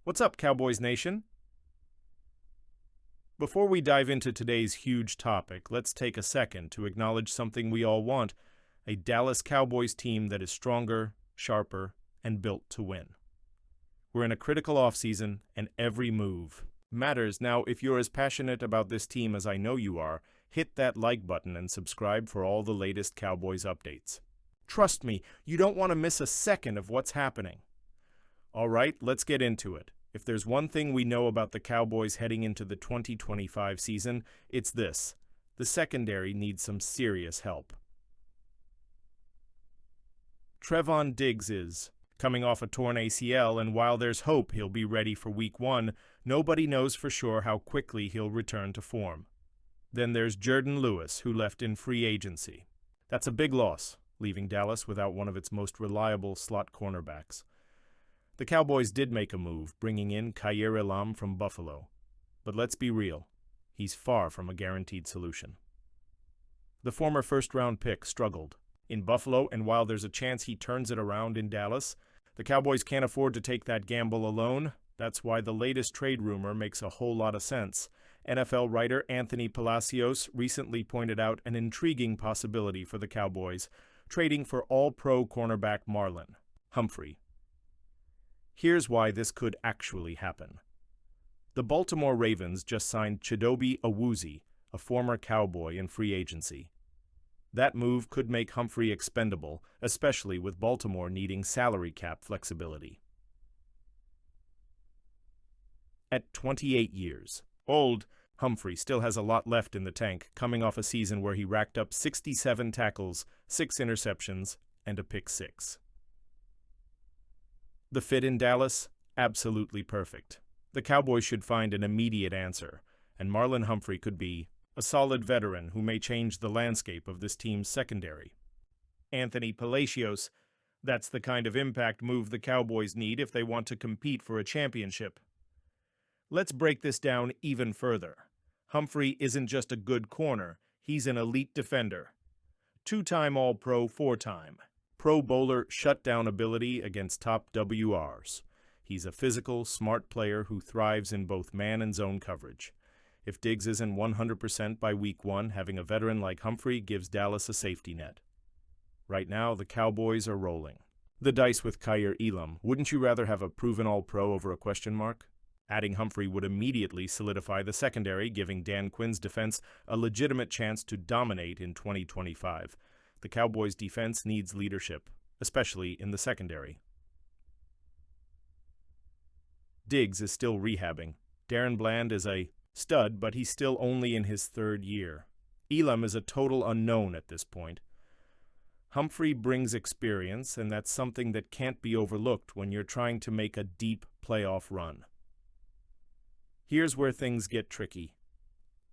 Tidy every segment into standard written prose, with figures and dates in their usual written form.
What's up, Cowboys Nation? Before we dive into today's huge topic, let's take a second to acknowledge something we all want: a Dallas Cowboys team that is stronger, sharper, and built to win. We're in a critical offseason, and every move matters. Now, if you're as passionate about this team as I know you are, hit that like button and subscribe for all the latest Cowboys updates. Trust me, you don't want to miss a second of what's happening. All right, let's get into it. If there's one thing we know about the Cowboys heading into the 2025 season, it's this: the secondary needs some serious help. Trevon Diggs is coming off a torn ACL, and while there's hope he'll be ready for Week 1, nobody knows for sure how quickly he'll return to form. Then there's Jordan Lewis, who left in free agency. That's a big loss, leaving Dallas without one of its most reliable slot cornerbacks. The Cowboys did make a move, bringing in Kaiir Elam from Buffalo. But let's be real, he's far from a guaranteed solution. The former first-round pick struggled in Buffalo, and while there's a chance he turns it around in Dallas, the Cowboys can't afford to take that gamble alone. That's why the latest trade rumor makes a whole lot of sense. NFL writer Anthony Palacios recently pointed out an intriguing possibility for the Cowboys, trading for all-pro cornerback Marlon Humphrey. Here's why this could actually happen. The Baltimore Ravens just signed Chidobe Awuzie, a former Cowboy, in free agency. That move could make Humphrey expendable, especially with Baltimore needing salary cap flexibility. At 28 years old, Humphrey still has a lot left in the tank, coming off a season where he racked up 67 tackles, 6 interceptions, and a pick six. The fit in Dallas? Absolutely perfect. The Cowboys should find an immediate answer, and Marlon Humphrey could be a solid veteran who may change the landscape of this team's secondary. Anthony Palacios: that's the kind of impact move the Cowboys need if they want to compete for a championship. Let's break this down even further. Humphrey isn't just a good corner, he's an elite defender. Two-time All-Pro, four-time Pro Bowler shutdown ability against top WRs. He's a physical, smart player who thrives in both man and zone coverage. If Diggs isn't 100% by Week 1, having a veteran like Humphrey gives Dallas a safety net. Right now, the Cowboys are rolling the dice with Kaiir Elam. Wouldn't you rather have a proven All-Pro over a question mark? Adding Humphrey would immediately solidify the secondary, giving Dan Quinn's defense a legitimate chance to dominate in 2025. The Cowboys' defense needs leadership, especially in the secondary. Diggs is still rehabbing. Darren Bland is a stud, but he's still only in his third year. Elam is a total unknown at this point. Humphrey brings experience, and that's something that can't be overlooked when you're trying to make a deep playoff run. Here's where things get tricky.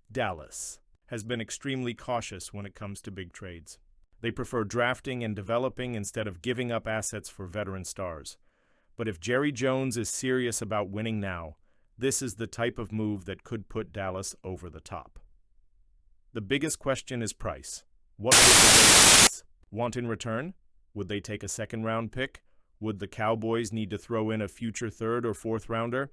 Dallas has been extremely cautious when it comes to big trades. They prefer drafting and developing instead of giving up assets for veteran stars. But if Jerry Jones is serious about winning now, this is the type of move that could put Dallas over the top. The biggest question is price. What would the Dallas want in return? Would they take a second-round pick? Would the Cowboys need to throw in a future third or fourth rounder?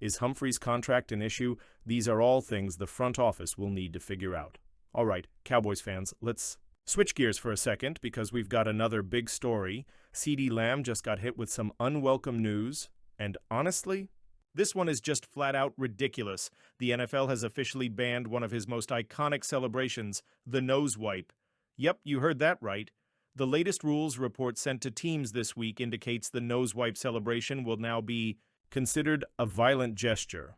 Is Humphrey's contract an issue? These are all things the front office will need to figure out. All right, Cowboys fans, let's switch gears for a second because we've got another big story. CeeDee Lamb just got hit with some unwelcome news, and honestly, this one is just flat out ridiculous. The NFL has officially banned one of his most iconic celebrations, the nose wipe. Yep, you heard that right. The latest rules report sent to teams this week indicates the nose wipe celebration will now be considered a violent gesture.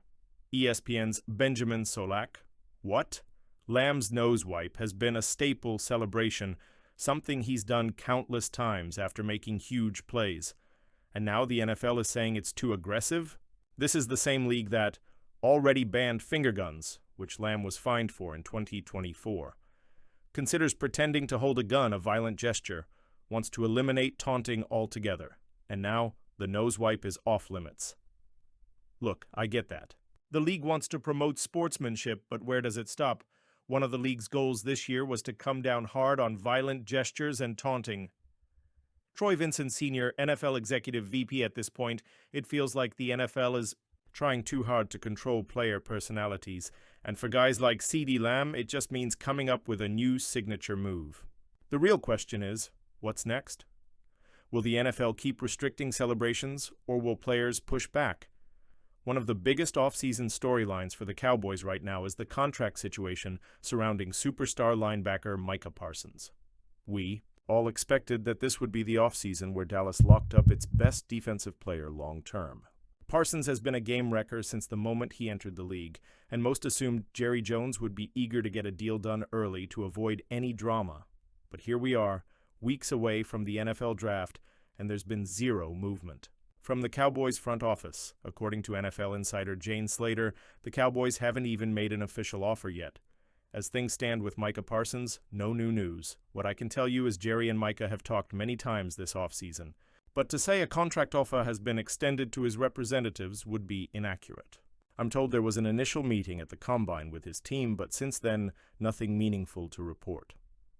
ESPN's Benjamin Solak: what? Lamb's nose wipe has been a staple celebration, something he's done countless times after making huge plays. And now the NFL is saying it's too aggressive? This is the same league that already banned finger guns, which Lamb was fined for in 2024. Considers pretending to hold a gun a violent gesture, wants to eliminate taunting altogether. And now the nose wipe is off limits. Look, I get that. The league wants to promote sportsmanship, but where does it stop? One of the league's goals this year was to come down hard on violent gestures and taunting. Troy Vincent Sr., NFL Executive VP at this point, it feels like the NFL is trying too hard to control player personalities, and for guys like CeeDee Lamb, it just means coming up with a new signature move. The real question is, what's next? Will the NFL keep restricting celebrations, or will players push back? One of the biggest offseason storylines for the Cowboys right now is the contract situation surrounding superstar linebacker Micah Parsons. We all expected that this would be the offseason where Dallas locked up its best defensive player long term. Parsons has been a game wrecker since the moment he entered the league, and most assumed Jerry Jones would be eager to get a deal done early to avoid any drama. But here we are, weeks away from the NFL draft, and there's been zero movement. From the Cowboys front office, according to NFL insider Jane Slater, the Cowboys haven't even made an official offer yet. As things stand with Micah Parsons, no new news. What I can tell you is Jerry and Micah have talked many times this offseason. But to say a contract offer has been extended to his representatives would be inaccurate. I'm told there was an initial meeting at the Combine with his team, but since then, nothing meaningful to report.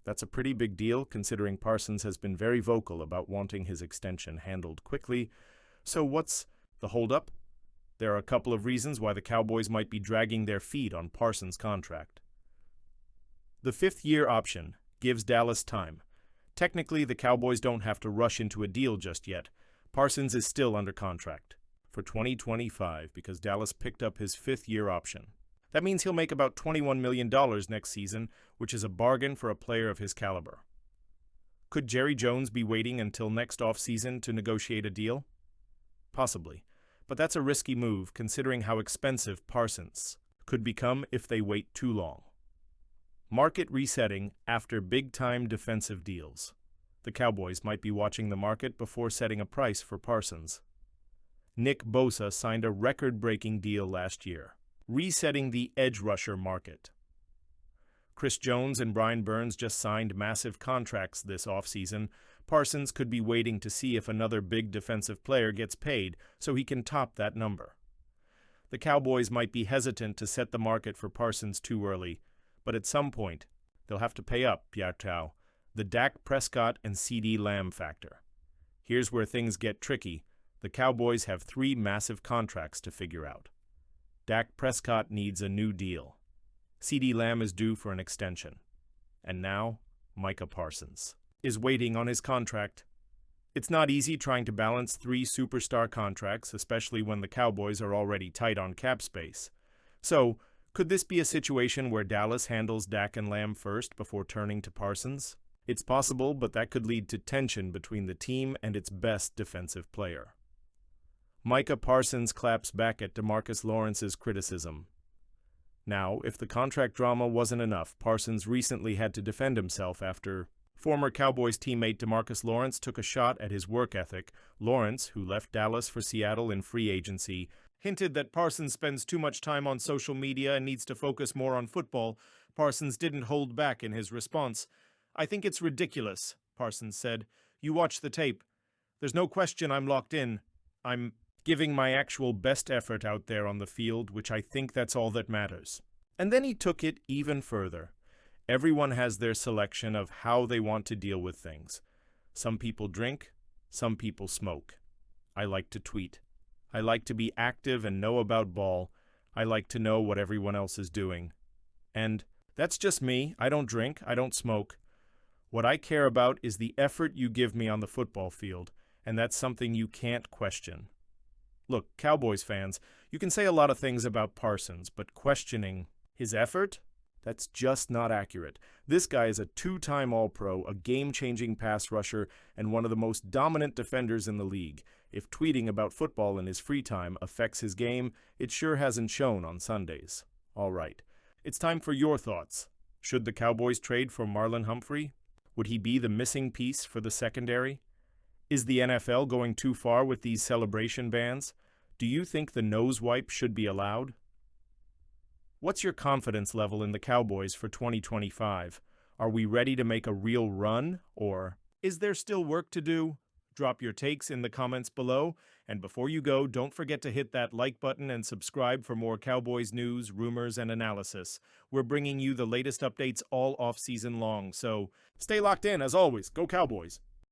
That's a pretty big deal, considering Parsons has been very vocal about wanting his extension handled quickly. So what's the holdup? There are a couple of reasons why the Cowboys might be dragging their feet on Parsons' contract. The fifth-year option gives Dallas time. Technically, the Cowboys don't have to rush into a deal just yet. Parsons is still under contract for 2025 because Dallas picked up his fifth-year option. That means he'll make about $21 million next season, which is a bargain for a player of his caliber. Could Jerry Jones be waiting until next offseason to negotiate a deal? Possibly, but that's a risky move considering how expensive Parsons could become if they wait too long. Market resetting after big-time defensive deals. The Cowboys might be watching the market before setting a price for Parsons. Nick Bosa signed a record-breaking deal last year, resetting the edge rusher market. Chris Jones and Brian Burns just signed massive contracts this offseason. Parsons could be waiting to see if another big defensive player gets paid so he can top that number. The Cowboys might be hesitant to set the market for Parsons too early, but at some point, they'll have to pay up, Pierre Tau, the Dak Prescott and CeeDee Lamb factor. Here's where things get tricky. The Cowboys have 3 massive contracts to figure out. Dak Prescott needs a new deal. CeeDee Lamb is due for an extension. And now, Micah Parsons is waiting on his contract. It's not easy trying to balance 3 superstar contracts, especially when the Cowboys are already tight on cap space. So, could this be a situation where Dallas handles Dak and Lamb first before turning to Parsons? It's possible, but that could lead to tension between the team and its best defensive player. Micah Parsons claps back at DeMarcus Lawrence's criticism. Now, if the contract drama wasn't enough, Parsons recently had to defend himself after former Cowboys teammate DeMarcus Lawrence took a shot at his work ethic. Lawrence, who left Dallas for Seattle in free agency, hinted that Parsons spends too much time on social media and needs to focus more on football. Parsons didn't hold back in his response. "I think it's ridiculous," Parsons said. "You watch the tape. There's no question I'm locked in. I'm giving my actual best effort out there on the field, which I think that's all that matters." And then he took it even further. Everyone has their selection of how they want to deal with things. Some people drink, some people smoke. I like to tweet. I like to be active and know about ball. I like to know what everyone else is doing. And that's just me. I don't drink. I don't smoke. What I care about is the effort you give me on the football field, and that's something you can't question. Look, Cowboys fans, you can say a lot of things about Parsons, but questioning his effort? That's just not accurate. This guy is a 2-time All-Pro, a game-changing pass rusher, and one of the most dominant defenders in the league. If tweeting about football in his free time affects his game, it sure hasn't shown on Sundays. All right, it's time for your thoughts. Should the Cowboys trade for Marlon Humphrey? Would he be the missing piece for the secondary? Is the NFL going too far with these celebration bans? Do you think the nose wipe should be allowed? What's your confidence level in the Cowboys for 2025? Are we ready to make a real run, or is there still work to do? Drop your takes in the comments below, and before you go, don't forget to hit that like button and subscribe for more Cowboys news, rumors, and analysis. We're bringing you the latest updates all off-season long, so stay locked in. As always, go Cowboys!